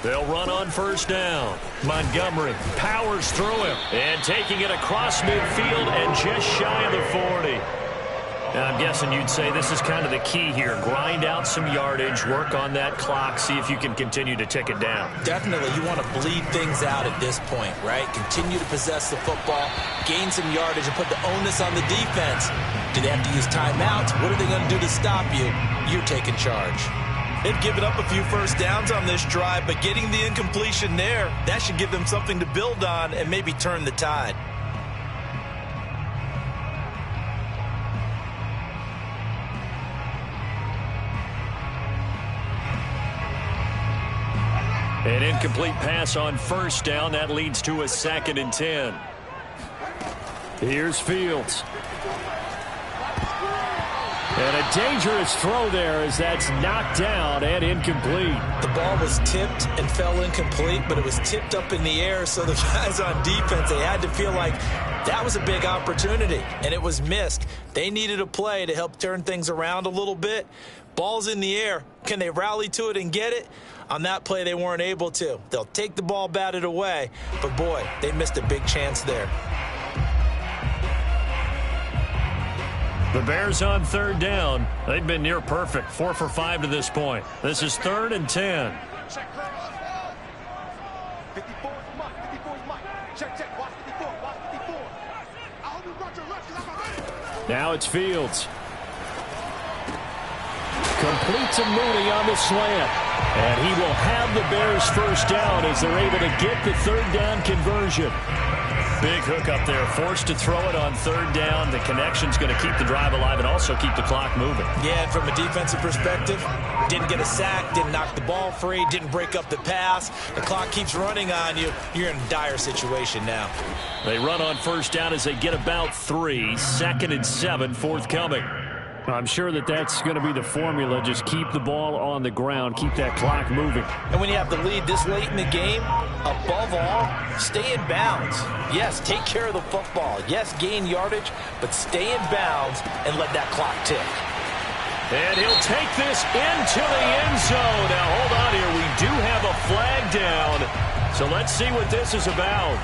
They'll run on 1st down. Montgomery powers through him and taking it across midfield and just shy of the 40. Now, I'm guessing you'd say this is kind of the key here. Grind out some yardage, work on that clock, see if you can continue to tick it down. Definitely, you want to bleed things out at this point, right? Continue to possess the football, gain some yardage, and put the onus on the defense. Do they have to use timeouts? What are they going to do to stop you? You're taking charge. They've given up a few 1st downs on this drive, but getting the incompletion there, that should give them something to build on and maybe turn the tide. An incomplete pass on 1st down. That leads to a 2nd and 10. Here's Fields. And a dangerous throw there as that's knocked down and incomplete. The ball was tipped and fell incomplete, but it was tipped up in the air, so the guys on defense, they had to feel like that was a big opportunity, and it was missed. They needed a play to help turn things around a little bit. Ball's in the air. Can they rally to it and get it? On that play, they weren't able to. They'll take the ball batted away, but boy, they missed a big chance there. The Bears on third down. They've been near perfect, 4 for 5 to this point. This is 3rd and 10. 54 is Mike. 54 is Mike. Check. Watch 54. Watch 54. I hope you brought your left because I'm ready. Now it's Fields. Complete to Mooney on the slant. And he will have the Bears first down as they're able to get the third down conversion. Big hook up there, forced to throw it on third down. The connection's going to keep the drive alive and also keep the clock moving. Yeah, and from a defensive perspective, didn't get a sack, didn't knock the ball free, didn't break up the pass. The clock keeps running on you. You're in a dire situation now. They run on first down as they get about 3. 2nd and 7 forthcoming. I'm sure that's going to be the formula. Just keep the ball on the ground. Keep that clock moving. And when you have the lead this late in the game, above all, stay in bounds. Yes, take care of the football. Yes, gain yardage, but stay in bounds and let that clock tick. And he'll take this into the end zone. Now, hold on here. We do have a flag down. So let's see what this is about.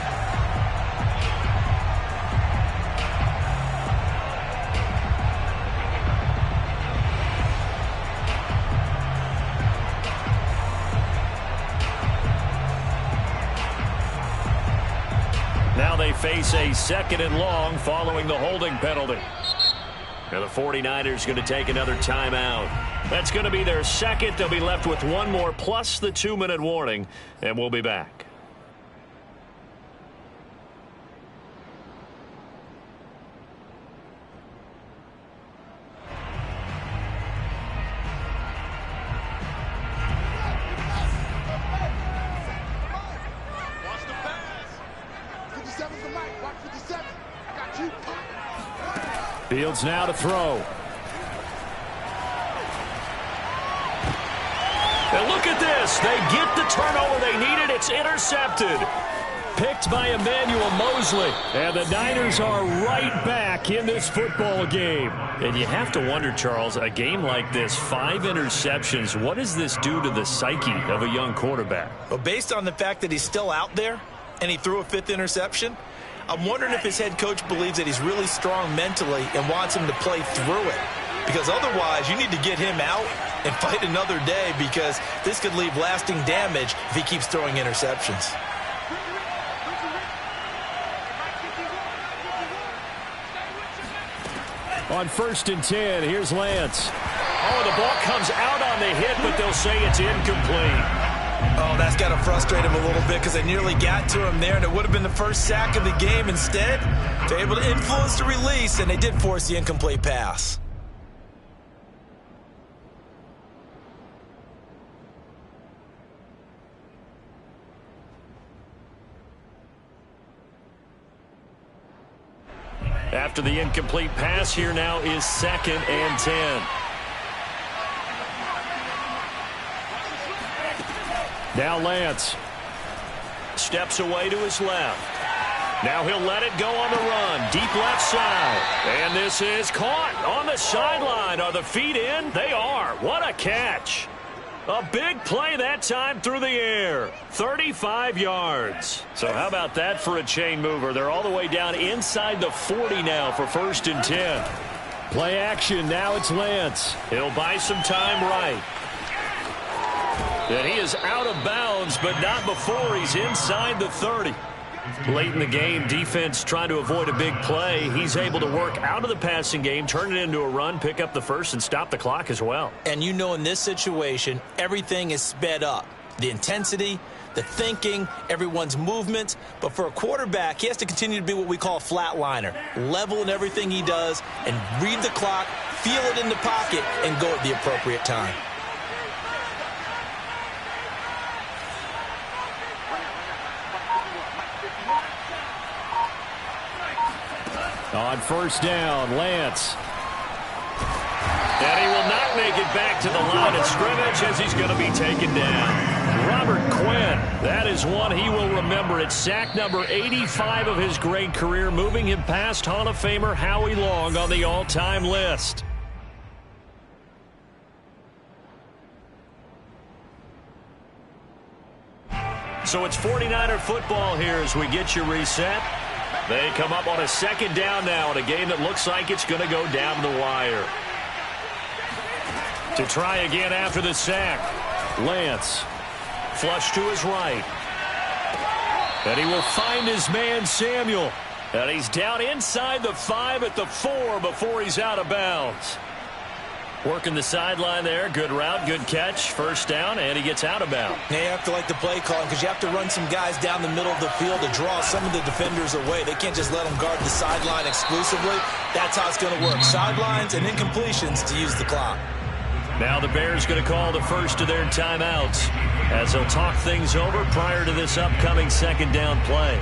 Now they face a 2nd and long following the holding penalty. Now the 49ers going to take another timeout. That's going to be their 2nd. They'll be left with 1 more plus the 2-minute warning, and we'll be back. Fields now to throw. And look at this. They get the turnover they needed. It's intercepted. Picked by Emmanuel Mosley. And the Niners are right back in this football game. And you have to wonder, Charles, a game like this, 5 interceptions, what does this do to the psyche of a young quarterback? Well, based on the fact that he's still out there and he threw a 5th interception, I'm wondering if his head coach believes that he's really strong mentally and wants him to play through it. Because otherwise, you need to get him out and fight another day, because this could leave lasting damage if he keeps throwing interceptions. On 1st and 10, here's Lance. Oh, the ball comes out on the hit, but they'll say it's incomplete. Oh, that's got to frustrate him a little bit, because they nearly got to him there, and it would have been the first sack of the game. Instead, they're able to influence the release, and they did force the incomplete pass. After the incomplete pass, here now is 2nd and 10. Now Lance. Steps away to his left. Now he'll let it go on the run. Deep left side. And this is caught on the sideline. Are the feet in? They are. What a catch. A big play that time through the air. 35 yards. So how about that for a chain mover? They're all the way down inside the 40 now for 1st and 10. Play action. Now it's Lance. He'll buy some time right. And he is out of bounds, but not before he's inside the 30. Late in the game, defense trying to avoid a big play. He's able to work out of the passing game, turn it into a run, pick up the first, and stop the clock as well. And you know, in this situation, everything is sped up. The intensity, the thinking, everyone's movement. But for a quarterback, he has to continue to be what we call a flatliner. Level in everything he does and read the clock, feel it in the pocket, and go at the appropriate time. On 1st down, Lance. And he will not make it back to the line of scrimmage as he's going to be taken down. Robert Quinn, that is one he will remember. It's sack number 85 of his great career, moving him past Hall of Famer Howie Long on the all-time list. So it's 49er football here as we get you reset. They come up on a second down now in a game that looks like it's going to go down the wire. To try again after the sack. Lance. Flush to his right. And he will find his man Samuel. And he's down inside the 5 at the 4 before he's out of bounds. Working the sideline there. Good route, good catch. First down, and he gets out of bounds. Now you have to like the play calling because you have to run some guys down the middle of the field to draw some of the defenders away. They can't just let them guard the sideline exclusively. That's how it's going to work. Sidelines and incompletions to use the clock. Now the Bears going to call the first of their timeouts as they'll talk things over prior to this upcoming second down play.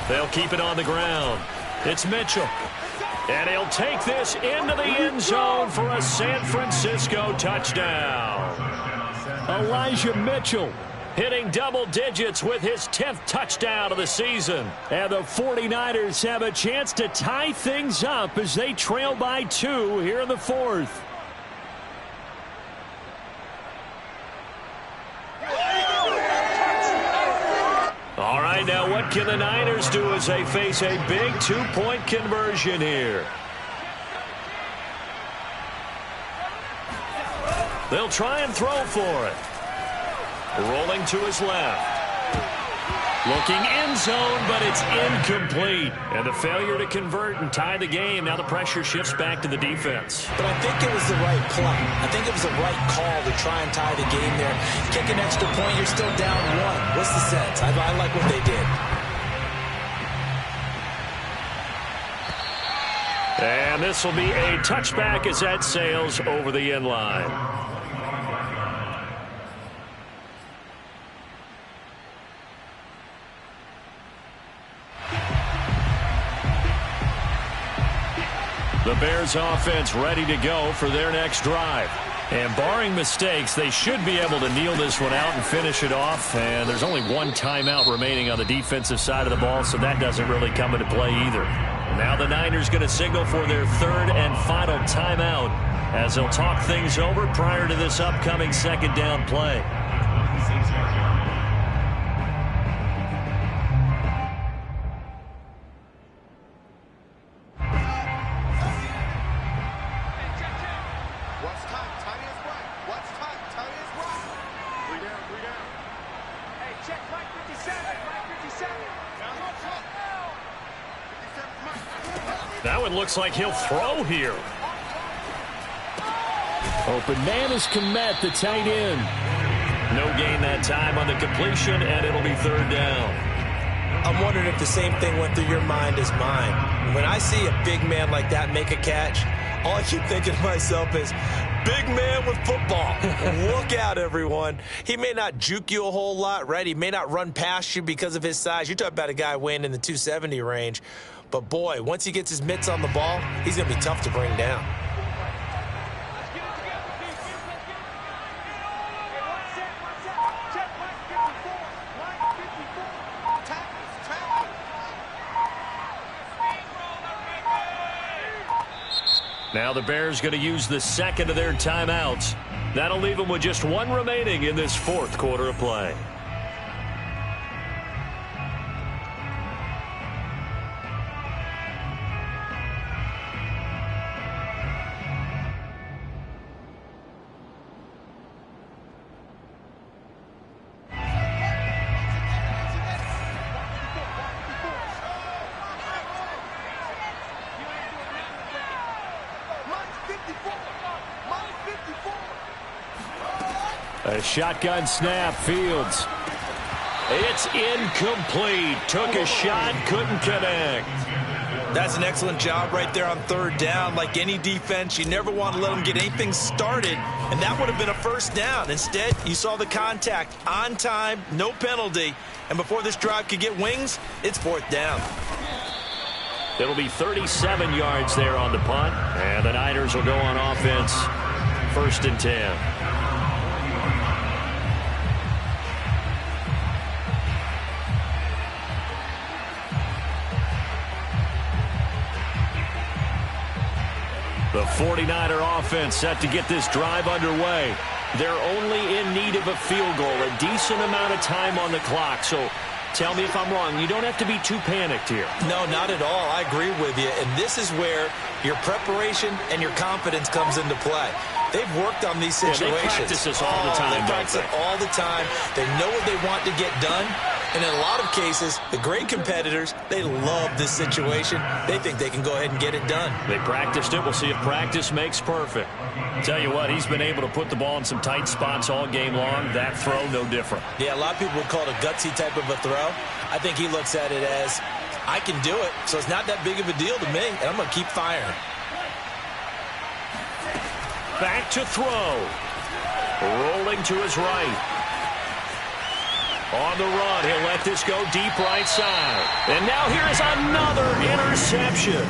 They'll keep it on the ground. It's Mitchell. And he'll take this into the end zone for a San Francisco touchdown. Elijah Mitchell hitting double digits with his 10th touchdown of the season. And the 49ers have a chance to tie things up as they trail by 2 here in the 4th. All right, now what can the Niners do as they face a big 2-point conversion here? They'll try and throw for it. Rolling to his left. Looking end zone, but it's incomplete. And the failure to convert and tie the game. Now the pressure shifts back to the defense. But I think it was the right play. I think it was the right call to try and tie the game there. Kick an extra point, you're still down 1. What's the sense? I like what they did. And this will be a touchback as that sails over the end line. The Bears offense ready to go for their next drive. And barring mistakes, they should be able to kneel this one out and finish it off. And there's only one timeout remaining on the defensive side of the ball, so that doesn't really come into play either. Now the Niners going to signal for their 3rd and final timeout as they'll talk things over prior to this upcoming second down play. That one looks like he'll throw here. Open man is Komet, the tight end. No gain that time on the completion, and it'll be 3rd down. I'm wondering if the same thing went through your mind as mine. When I see a big man like that make a catch, all I keep thinking to myself is, big man with football. Look out, everyone. He may not juke you a whole lot, right? He may not run past you because of his size. You're talking about a guy weighing in the 270 range. But, boy, once he gets his mitts on the ball, he's going to be tough to bring down. Now the Bears going to use the 2nd of their timeouts. That'll leave them with just 1 remaining in this 4th quarter of play. A shotgun snap, Fields. It's incomplete. Took a shot, couldn't connect. That's an excellent job right there on third down. Like any defense, you never want to let them get anything started, and that would have been a first down. Instead, you saw the contact on time, no penalty, and before this drive could get wings, it's fourth down. It'll be 37 yards there on the punt, and the Niners will go on offense, 1st and 10. The 49er offense set to get this drive underway. They're only in need of a field goal, a decent amount of time on the clock. So tell me if I'm wrong. You don't have to be too panicked here. No, not at all. I agree with you. And this is where your preparation and your confidence comes into play. They've worked on these situations. Yeah, they practice this all the time. They practice it all the time. They know what they want to get done. And in a lot of cases, the great competitors, they love this situation. They think they can go ahead and get it done. They practiced it. We'll see if practice makes perfect. Tell you what, he's been able to put the ball in some tight spots all game long. That throw, no different. Yeah, a lot of people would call it a gutsy type of a throw. I think he looks at it as, I can do it, so it's not that big of a deal to me, and I'm going to keep firing. Back to throw. Rolling to his right. On the run, he'll let this go deep right side. And now here is another interception.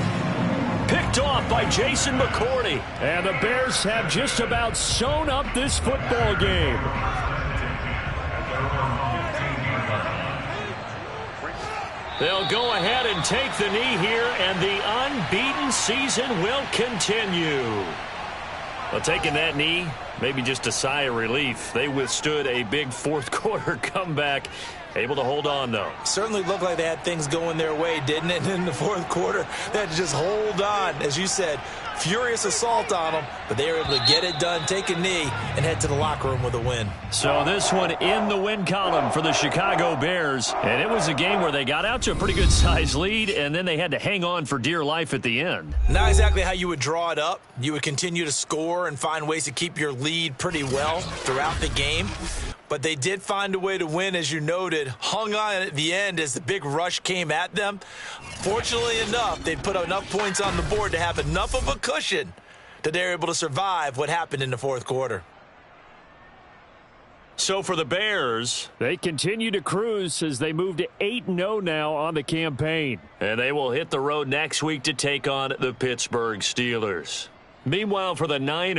Picked off by Jason McCourty. And the Bears have just about sewn up this football game. They'll go ahead and take the knee here, and the unbeaten season will continue. Well, taking that knee, maybe just a sigh of relief. They withstood a big fourth-quarter comeback. Able to hold on, though. Certainly looked like they had things going their way, didn't it? In the fourth quarter, they had to just hold on. As you said, furious assault on them, but they were able to get it done, take a knee, and head to the locker room with a win. So this one in the win column for the Chicago Bears. And it was a game where they got out to a pretty good-sized lead, and then they had to hang on for dear life at the end. Not exactly how you would draw it up. You would continue to score and find ways to keep your lead pretty well throughout the game. But they did find a way to win, as you noted. Hung on at the end as the big rush came at them. Fortunately enough, they put enough points on the board to have enough of a cushion that they were able to survive what happened in the fourth quarter. So for the Bears, they continue to cruise as they move to 8-0 now on the campaign. And they will hit the road next week to take on the Pittsburgh Steelers. Meanwhile, for the Niners,